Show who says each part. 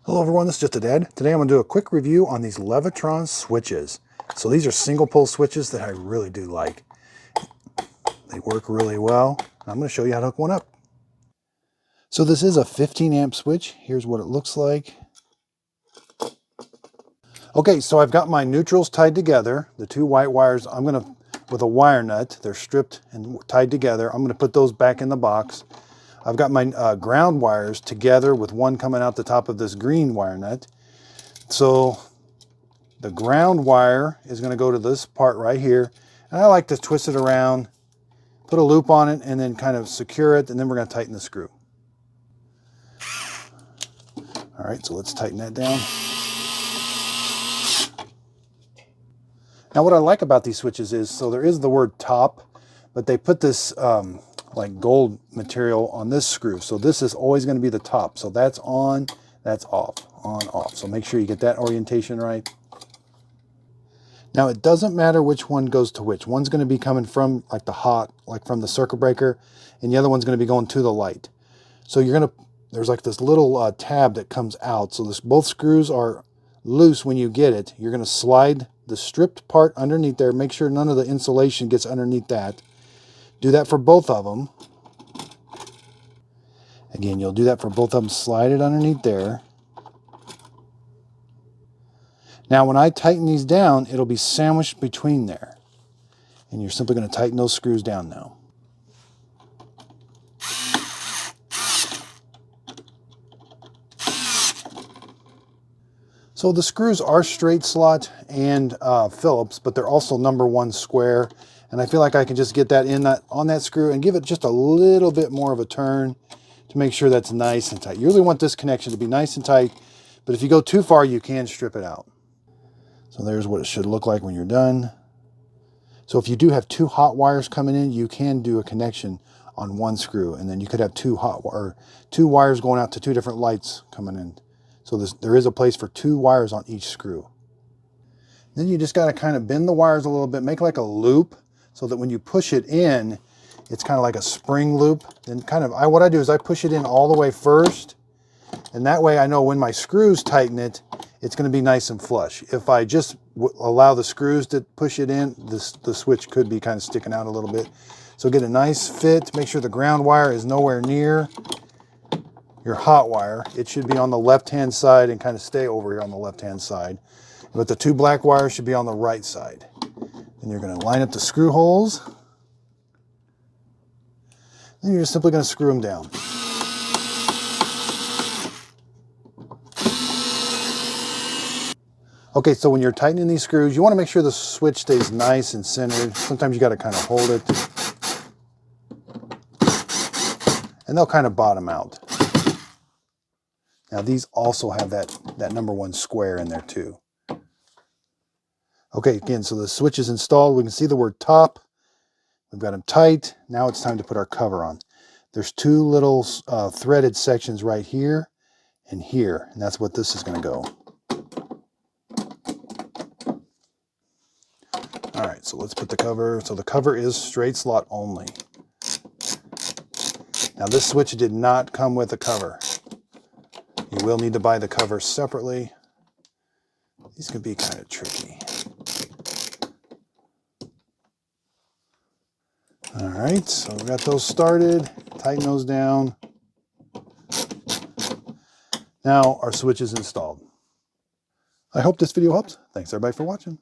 Speaker 1: Hello everyone, this is Just a Dad. Today I'm going to do a quick review on these Leviton switches. So these are single pole switches that I really do like. They work really well. I'm going to show you how to hook one up. So this is a 15 amp switch. Here's what it looks like. Okay, so I've got my neutrals tied together. The two white wires, I'm going to, with a wire nut, they're stripped and tied together. I'm going to put those back in the box. I've got my ground wires together with one coming out the top of this green wire nut. So the ground wire is going to go to this part right here. And I like to twist it around, put a loop on it, and then kind of secure it, and then we're going to tighten the screw. All right, so let's tighten that down. Now what I like about these switches is, so there is the word top, but they put this like gold material on this screw. So this is always going to be the top. So that's on, that's off, on, off. So make sure you get that orientation right. Now it doesn't matter which one goes to which. One's going to be coming from like the hot, like from the circuit breaker, and the other one's going to be going to the light. So you're going to, there's like this little tab that comes out. So this, both screws are loose when you get it. You're going to slide the stripped part underneath there. Make sure none of the insulation gets underneath that. Do that for both of them. Again, you'll do that for both of them. Slide it underneath there. Now when I tighten these down, it'll be sandwiched between there. And you're simply going to tighten those screws down now. So the screws are straight slot and Phillips, but they're also #1 square. And I feel like I can just get that in that on that screw and give it just a little bit more of a turn to make sure that's nice and tight. You really want this connection to be nice and tight, but if you go too far, you can strip it out. So there's what it should look like when you're done. So if you do have two hot wires coming in, you can do a connection on one screw, and then you could have two wires going out to two different lights coming in. So there is a place for two wires on each screw. Then you just got to kind of bend the wires a little bit, make like a loop so that when you push it in, it's kind of like a spring loop. Then kind of, what I do is I push it in all the way first, and that way I know when my screws tighten it, it's going to be nice and flush. If I just allow the screws to push it in, the switch could be kind of sticking out a little bit. So get a nice fit, make sure the ground wire is nowhere near your hot wire. It should be on the left-hand side and kind of stay over here on the left-hand side. But the two black wires should be on the right side. And you're going to line up the screw holes. Then you're just simply going to screw them down. Okay, so when you're tightening these screws, you want to make sure the switch stays nice and centered. Sometimes you got to kind of hold it. And they'll kind of bottom out. Now these also have that #1 square in there too. Okay, again, so the switch is installed. We can see the word top. We've got them tight. Now it's time to put our cover on. There's two little threaded sections right here and here, and that's what this is going to go. All right, so let's put the cover. So the cover is straight slot only. Now this switch did not come with a cover. You will need to buy the cover separately. These can be kind of tricky. All right, so we got those started. Tighten those down. Now our switch is installed. I hope this video helps. Thanks everybody for watching.